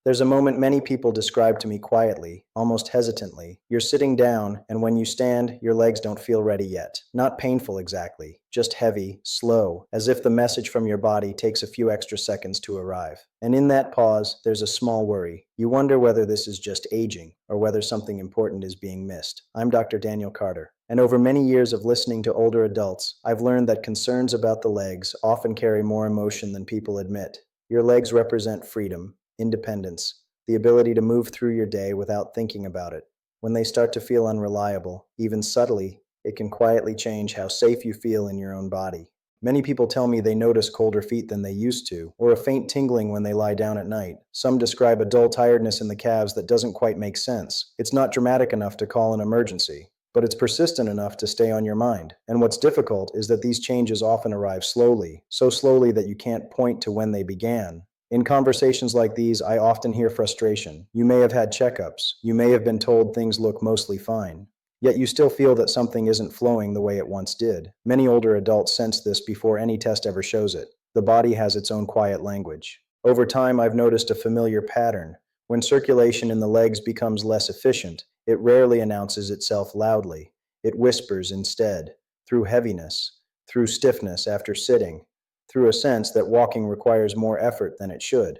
There's a moment many people describe to me quietly, almost hesitantly. You're sitting down, and when you stand, your legs don't feel ready yet. Not painful exactly, just heavy, slow, as if the message from your body takes a few extra seconds to arrive. And in that pause, there's a small worry. You wonder whether this is just aging, or whether something important is being missed. I'm Dr. Daniel Carter, and over many years of listening to older adults, I've learned that concerns about the legs often carry more emotion than people admit. Your legs represent freedom, independence, the ability to move through your day without thinking about it. When they start to feel unreliable, even subtly, it can quietly change how safe you feel in your own body. Many people tell me they notice colder feet than they used to, or a faint tingling when they lie down at night. Some describe a dull tiredness in the calves that doesn't quite make sense. It's not dramatic enough to call an emergency, but it's persistent enough to stay on your mind. And what's difficult is that these changes often arrive slowly, so slowly that you can't point to when they began. In conversations like these, I often hear frustration. You may have had checkups. You may have been told things look mostly fine. Yet you still feel that something isn't flowing the way it once did. Many older adults sense this before any test ever shows it. The body has its own quiet language. Over time, I've noticed a familiar pattern. When circulation in the legs becomes less efficient, it rarely announces itself loudly. It whispers instead, through heaviness, through stiffness after sitting, through a sense that walking requires more effort than it should.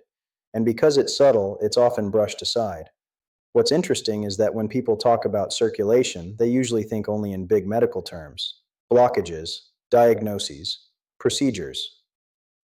And because it's subtle, it's often brushed aside. What's interesting is that when people talk about circulation, they usually think only in big medical terms: blockages, diagnoses, procedures.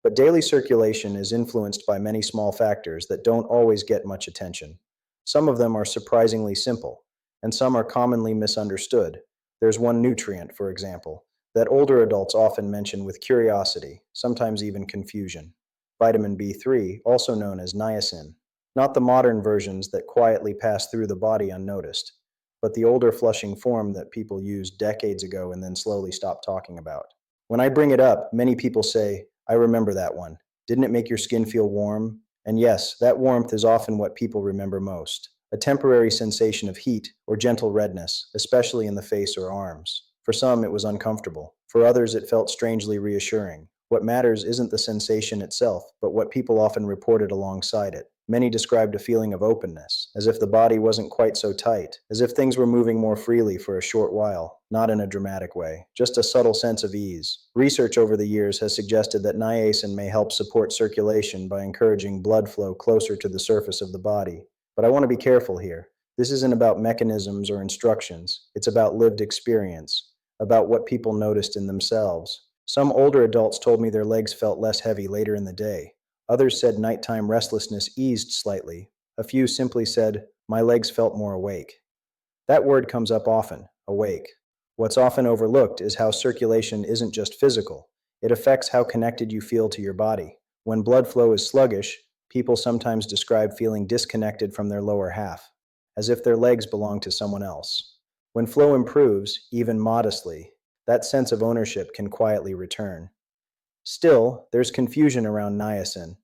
But daily circulation is influenced by many small factors that don't always get much attention. Some of them are surprisingly simple, and some are commonly misunderstood. There's one nutrient, for example, that older adults often mention with curiosity, sometimes even confusion: vitamin B3, also known as niacin. Not the modern versions that quietly pass through the body unnoticed, but the older flushing form that people used decades ago and then slowly stopped talking about. When I bring it up, many people say, "I remember that one. Didn't it make your skin feel warm?" And yes, that warmth is often what people remember most: a temporary sensation of heat or gentle redness, especially in the face or arms. For some, it was uncomfortable. For others, it felt strangely reassuring. What matters isn't the sensation itself, but what people often reported alongside it. Many described a feeling of openness, as if the body wasn't quite so tight, as if things were moving more freely for a short while, not in a dramatic way, just a subtle sense of ease. Research over the years has suggested that niacin may help support circulation by encouraging blood flow closer to the surface of the body. But I want to be careful here. This isn't about mechanisms or instructions. It's about lived experience, about what people noticed in themselves. Some older adults told me their legs felt less heavy later in the day. Others said nighttime restlessness eased slightly. A few simply said, "My legs felt more awake." That word comes up often: awake. What's often overlooked is how circulation isn't just physical. It affects how connected you feel to your body. When blood flow is sluggish, people sometimes describe feeling disconnected from their lower half, as if their legs belong to someone else. When flow improves, even modestly, that sense of ownership can quietly return. Still, there's confusion around niacin.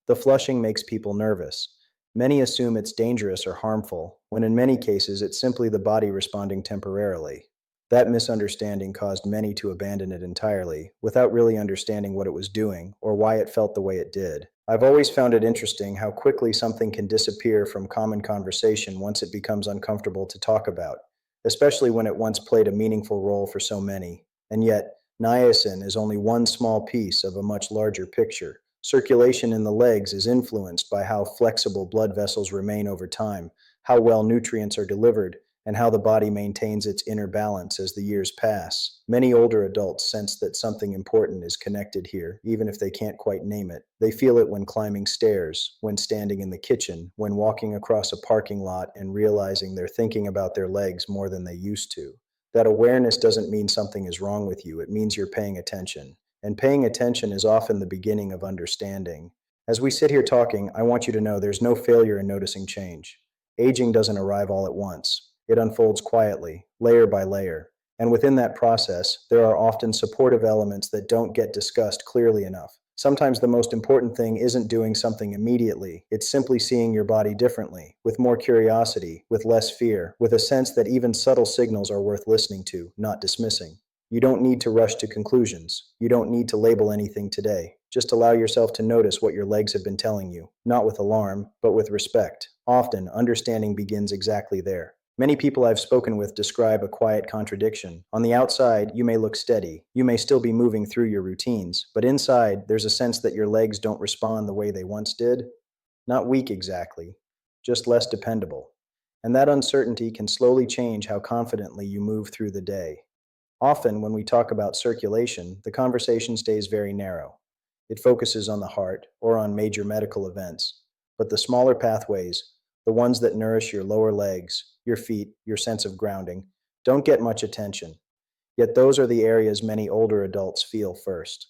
The flushing makes people nervous. Many assume it's dangerous or harmful, when in many cases it's simply the body responding temporarily. That misunderstanding caused many to abandon it entirely, without really understanding what it was doing or why it felt the way it did. I've always found it interesting how quickly something can disappear from common conversation once it becomes uncomfortable to talk about, especially when it once played a meaningful role for so many. And yet, niacin is only one small piece of a much larger picture. Circulation in the legs is influenced by how flexible blood vessels remain over time, how well nutrients are delivered, and how the body maintains its inner balance as the years pass. Many older adults sense that something important is connected here, even if they can't quite name it. They feel it when climbing stairs, when standing in the kitchen, when walking across a parking lot and realizing they're thinking about their legs more than they used to. That awareness doesn't mean something is wrong with you, it means you're paying attention. And paying attention is often the beginning of understanding. As we sit here talking, I want you to know there's no failure in noticing change. Aging doesn't arrive all at once. It unfolds quietly, layer by layer. And within that process, there are often supportive elements that don't get discussed clearly enough. Sometimes the most important thing isn't doing something immediately. It's simply seeing your body differently, with more curiosity, with less fear, with a sense that even subtle signals are worth listening to, not dismissing. You don't need to rush to conclusions. You don't need to label anything today. Just allow yourself to notice what your legs have been telling you, not with alarm, but with respect. Often, understanding begins exactly there. Many people I've spoken with describe a quiet contradiction. On the outside, you may look steady. You may still be moving through your routines, but inside, there's a sense that your legs don't respond the way they once did. Not weak exactly, just less dependable. And that uncertainty can slowly change how confidently you move through the day. Often, when we talk about circulation, the conversation stays very narrow. It focuses on the heart or on major medical events. But the smaller pathways, the ones that nourish your lower legs, your feet, your sense of grounding, don't get much attention. Yet those are the areas many older adults feel first.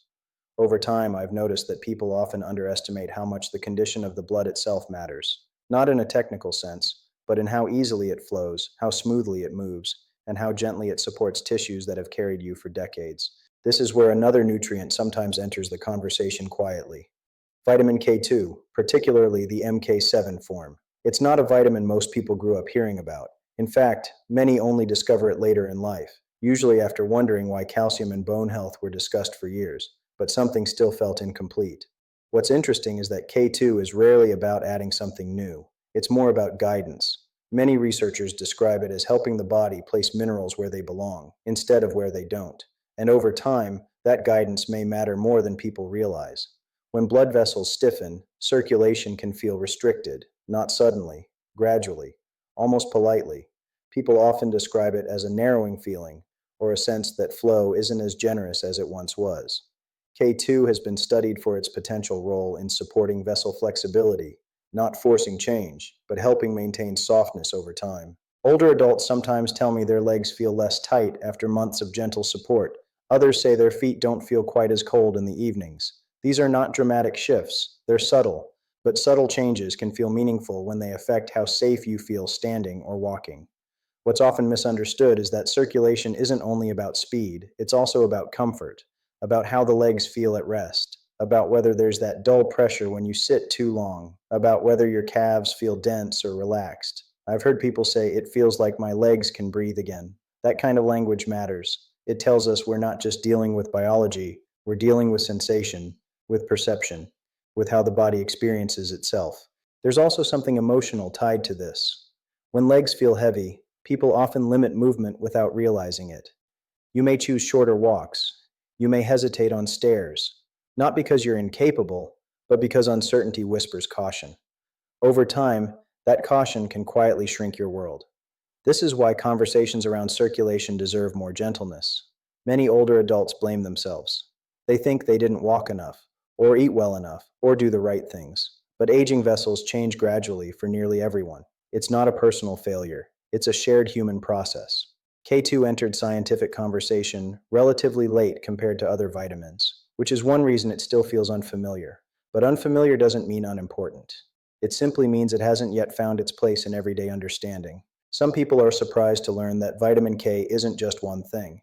Over time, I've noticed that people often underestimate how much the condition of the blood itself matters, not in a technical sense, but in how easily it flows, how smoothly it moves, and how gently it supports tissues that have carried you for decades. This is where another nutrient sometimes enters the conversation quietly. Vitamin K2, particularly the MK7 form. It's not a vitamin most people grew up hearing about. In fact, many only discover it later in life, usually after wondering why calcium and bone health were discussed for years, but something still felt incomplete. What's interesting is that K2 is rarely about adding something new. It's more about guidance. Many researchers describe it as helping the body place minerals where they belong, instead of where they don't. And over time, that guidance may matter more than people realize. When blood vessels stiffen, circulation can feel restricted, not suddenly, gradually, almost politely. People often describe it as a narrowing feeling, or a sense that flow isn't as generous as it once was. K2 has been studied for its potential role in supporting vessel flexibility, not forcing change, but helping maintain softness over time. Older adults sometimes tell me their legs feel less tight after months of gentle support. Others say their feet don't feel quite as cold in the evenings. These are not dramatic shifts, they're subtle, but subtle changes can feel meaningful when they affect how safe you feel standing or walking. What's often misunderstood is that circulation isn't only about speed, it's also about comfort, about how the legs feel at rest, about whether there's that dull pressure when you sit too long, about whether your calves feel dense or relaxed. I've heard people say, "It feels like my legs can breathe again." That kind of language matters. It tells us we're not just dealing with biology, we're dealing with sensation, with perception, with how the body experiences itself. There's also something emotional tied to this. When legs feel heavy, people often limit movement without realizing it. You may choose shorter walks. You may hesitate on stairs, not because you're incapable, but because uncertainty whispers caution. Over time, that caution can quietly shrink your world. This is why conversations around circulation deserve more gentleness. Many older adults blame themselves. They think they didn't walk enough, or eat well enough, or do the right things. But aging vessels change gradually for nearly everyone. It's not a personal failure, it's a shared human process. K2 entered scientific conversation relatively late compared to other vitamins, which is one reason it still feels unfamiliar. But unfamiliar doesn't mean unimportant. It simply means it hasn't yet found its place in everyday understanding. Some people are surprised to learn that vitamin K isn't just one thing.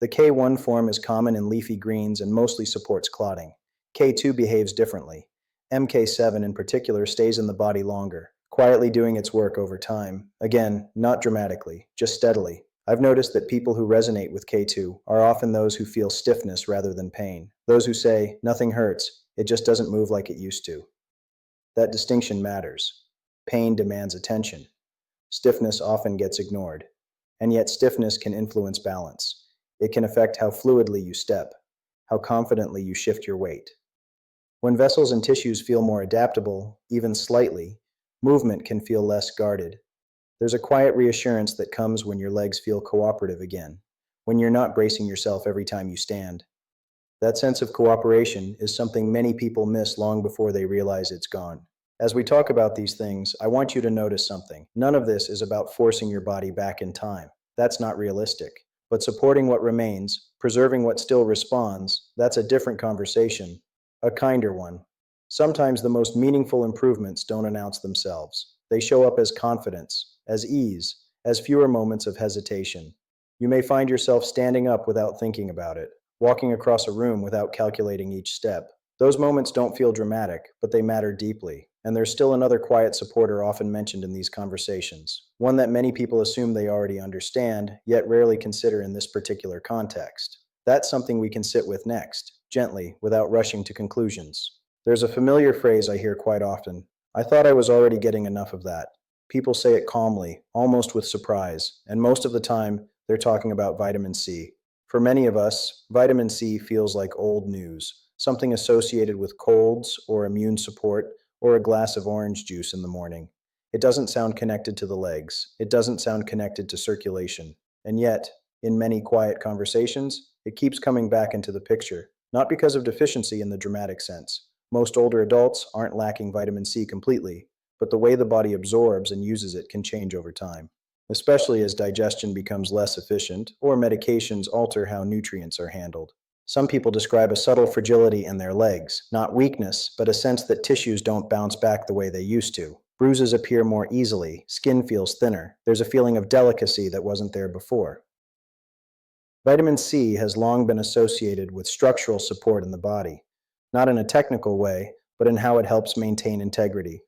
The K1 form is common in leafy greens and mostly supports clotting. K2 behaves differently. MK7 in particular stays in the body longer, quietly doing its work over time. Again, not dramatically, just steadily. I've noticed that people who resonate with K2 are often those who feel stiffness rather than pain. Those who say, "Nothing hurts, it just doesn't move like it used to." That distinction matters. Pain demands attention. Stiffness often gets ignored. And yet, stiffness can influence balance. It can affect how fluidly you step, how confidently you shift your weight. When vessels and tissues feel more adaptable, even slightly, movement can feel less guarded. There's a quiet reassurance that comes when your legs feel cooperative again, when you're not bracing yourself every time you stand. That sense of cooperation is something many people miss long before they realize it's gone. As we talk about these things, I want you to notice something. None of this is about forcing your body back in time. That's not realistic. But supporting what remains, preserving what still responds, that's a different conversation, a kinder one. Sometimes the most meaningful improvements don't announce themselves. They show up as confidence, as ease, as fewer moments of hesitation. You may find yourself standing up without thinking about it, walking across a room without calculating each step. Those moments don't feel dramatic, but they matter deeply. And there's still another quiet supporter often mentioned in these conversations, one that many people assume they already understand, yet rarely consider in this particular context. That's something we can sit with next, gently, without rushing to conclusions. There's a familiar phrase I hear quite often: I thought I was already getting enough of that. People say it calmly, almost with surprise, and most of the time, they're talking about vitamin C. For many of us, vitamin C feels like old news, something associated with colds or immune support or a glass of orange juice in the morning. It doesn't sound connected to the legs. It doesn't sound connected to circulation. And yet, in many quiet conversations, it keeps coming back into the picture, not because of deficiency in the dramatic sense. Most older adults aren't lacking vitamin C completely, but the way the body absorbs and uses it can change over time, especially as digestion becomes less efficient or medications alter how nutrients are handled. Some people describe a subtle fragility in their legs, not weakness, but a sense that tissues don't bounce back the way they used to. Bruises appear more easily, skin feels thinner, there's a feeling of delicacy that wasn't there before. Vitamin C has long been associated with structural support in the body, not in a technical way, but in how it helps maintain integrity.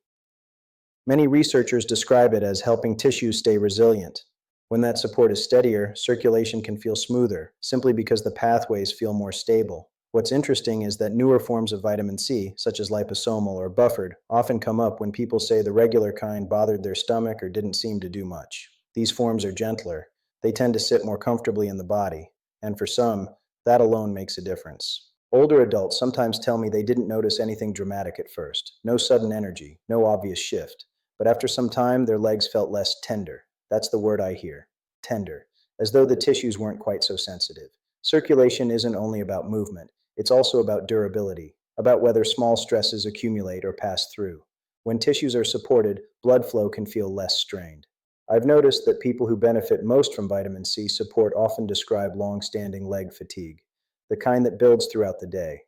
Many researchers describe it as helping tissues stay resilient. When that support is steadier, circulation can feel smoother, simply because the pathways feel more stable. What's interesting is that newer forms of vitamin C, such as liposomal or buffered, often come up when people say the regular kind bothered their stomach or didn't seem to do much. These forms are gentler. They tend to sit more comfortably in the body, and for some, that alone makes a difference. Older adults sometimes tell me they didn't notice anything dramatic at first, no sudden energy, no obvious shift. But after some time, their legs felt less tender. That's the word I hear: tender, as though the tissues weren't quite so sensitive. Circulation isn't only about movement, it's also about durability, about whether small stresses accumulate or pass through. When tissues are supported, blood flow can feel less strained. I've noticed that people who benefit most from vitamin C support often describe long standing leg fatigue, the kind that builds throughout the day.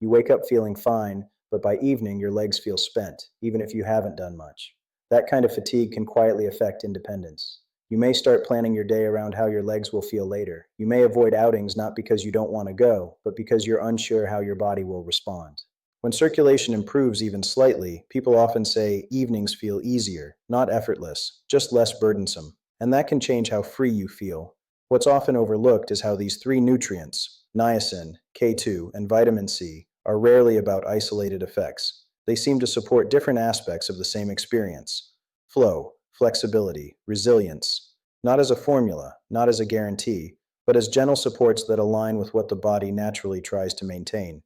You wake up feeling fine, but by evening your legs feel spent, even if you haven't done much. That kind of fatigue can quietly affect independence. You may start planning your day around how your legs will feel later. You may avoid outings not because you don't want to go, but because you're unsure how your body will respond. When circulation improves even slightly, people often say evenings feel easier, not effortless, just less burdensome. And that can change how free you feel. What's often overlooked is how these three nutrients, niacin, K2, and vitamin C, are rarely about isolated effects. They seem to support different aspects of the same experience: flow, flexibility, resilience, not as a formula, not as a guarantee, but as gentle supports that align with what the body naturally tries to maintain.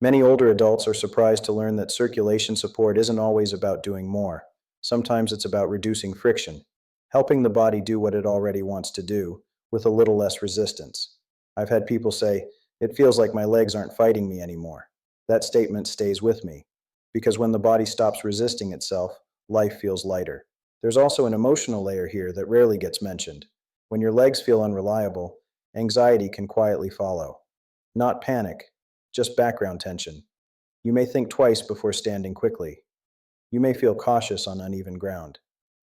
Many older adults are surprised to learn that circulation support isn't always about doing more. Sometimes it's about reducing friction, helping the body do what it already wants to do, with a little less resistance. I've had people say, "It feels like my legs aren't fighting me anymore." That statement stays with me, because when the body stops resisting itself, life feels lighter. There's also an emotional layer here that rarely gets mentioned. When your legs feel unreliable, anxiety can quietly follow. Not panic, just background tension. You may think twice before standing quickly. You may feel cautious on uneven ground.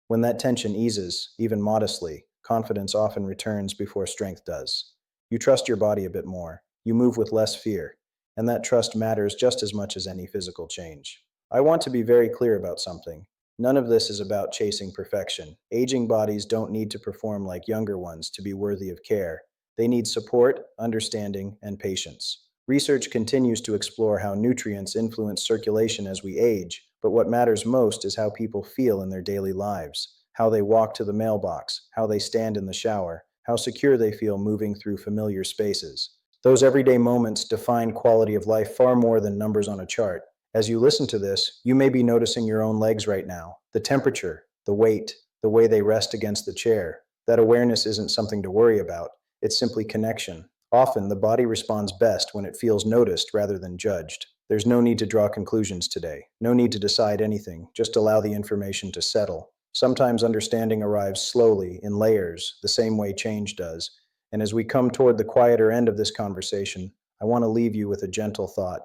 When that tension eases, even modestly, confidence often returns before strength does. You trust your body a bit more. You move with less fear. And that trust matters just as much as any physical change. I want to be very clear about something. None of this is about chasing perfection. Aging bodies don't need to perform like younger ones to be worthy of care. They need support, understanding, and patience. Research continues to explore how nutrients influence circulation as we age, but what matters most is how people feel in their daily lives, how they walk to the mailbox, how they stand in the shower, how secure they feel moving through familiar spaces. Those everyday moments define quality of life far more than numbers on a chart. As you listen to this, you may be noticing your own legs right now: the temperature, the weight, the way they rest against the chair. That awareness isn't something to worry about, it's simply connection. Often, the body responds best when it feels noticed rather than judged. There's no need to draw conclusions today, no need to decide anything, just allow the information to settle. Sometimes understanding arrives slowly, in layers, the same way change does. And as we come toward the quieter end of this conversation, I want to leave you with a gentle thought.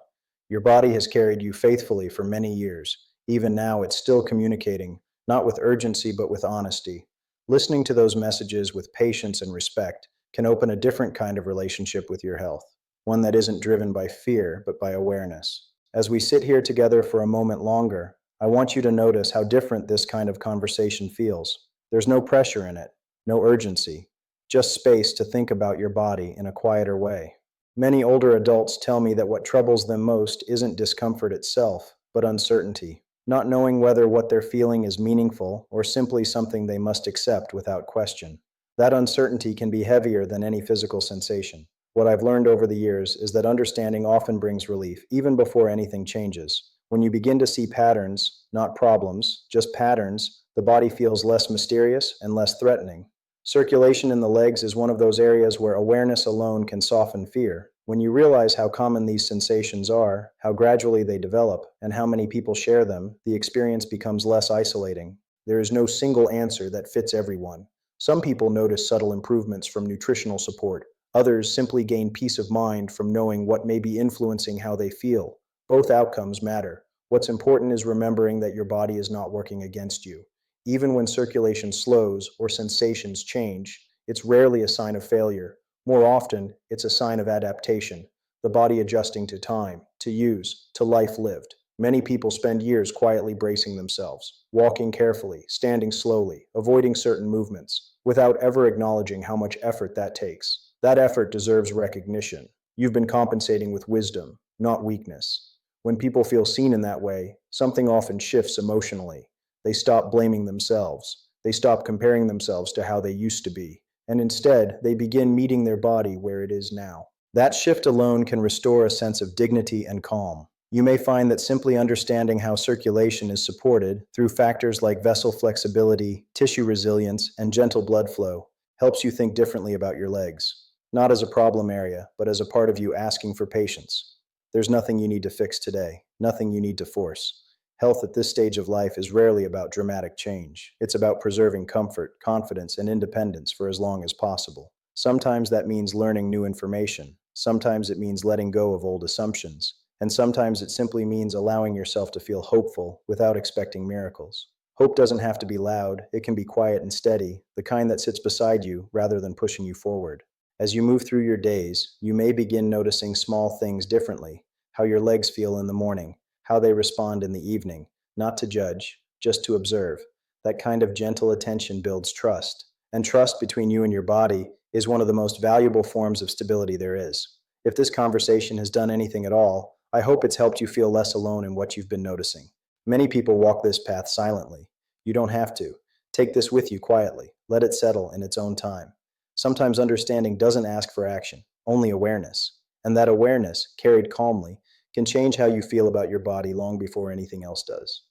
Your body has carried you faithfully for many years. Even now, it's still communicating, not with urgency, but with honesty. Listening to those messages with patience and respect can open a different kind of relationship with your health, one that isn't driven by fear, but by awareness. As we sit here together for a moment longer, I want you to notice how different this kind of conversation feels. There's no pressure in it, no urgency, just space to think about your body in a quieter way. Many older adults tell me that what troubles them most isn't discomfort itself, but uncertainty, not knowing whether what they're feeling is meaningful or simply something they must accept without question. That uncertainty can be heavier than any physical sensation. What I've learned over the years is that understanding often brings relief, even before anything changes. When you begin to see patterns, not problems, just patterns, the body feels less mysterious and less threatening. Circulation in the legs is one of those areas where awareness alone can soften fear. When you realize how common these sensations are, how gradually they develop, and how many people share them, the experience becomes less isolating. There is no single answer that fits everyone. Some people notice subtle improvements from nutritional support. Others simply gain peace of mind from knowing what may be influencing how they feel. Both outcomes matter. What's important is remembering that your body is not working against you. Even when circulation slows or sensations change, it's rarely a sign of failure. More often, it's a sign of adaptation, the body adjusting to time, to use, to life lived. Many people spend years quietly bracing themselves, walking carefully, standing slowly, avoiding certain movements, without ever acknowledging how much effort that takes. That effort deserves recognition. You've been compensating with wisdom, not weakness. When people feel seen in that way, something often shifts emotionally. They stop blaming themselves. They stop comparing themselves to how they used to be. And instead, they begin meeting their body where it is now. That shift alone can restore a sense of dignity and calm. You may find that simply understanding how circulation is supported through factors like vessel flexibility, tissue resilience, and gentle blood flow helps you think differently about your legs. Not as a problem area, but as a part of you asking for patience. There's nothing you need to fix today, nothing you need to force. Health at this stage of life is rarely about dramatic change. It's about preserving comfort, confidence, and independence for as long as possible. Sometimes that means learning new information. Sometimes it means letting go of old assumptions. And sometimes it simply means allowing yourself to feel hopeful without expecting miracles. Hope doesn't have to be loud, it can be quiet and steady, the kind that sits beside you rather than pushing you forward. As you move through your days, you may begin noticing small things differently: how your legs feel in the morning, how they respond in the evening, not to judge, just to observe. That kind of gentle attention builds trust. And trust between you and your body is one of the most valuable forms of stability there is. If this conversation has done anything at all, I hope it's helped you feel less alone in what you've been noticing. Many people walk this path silently. You don't have to. Take this with you quietly. Let it settle in its own time. Sometimes understanding doesn't ask for action, only awareness. And that awareness, carried calmly, can change how you feel about your body long before anything else does.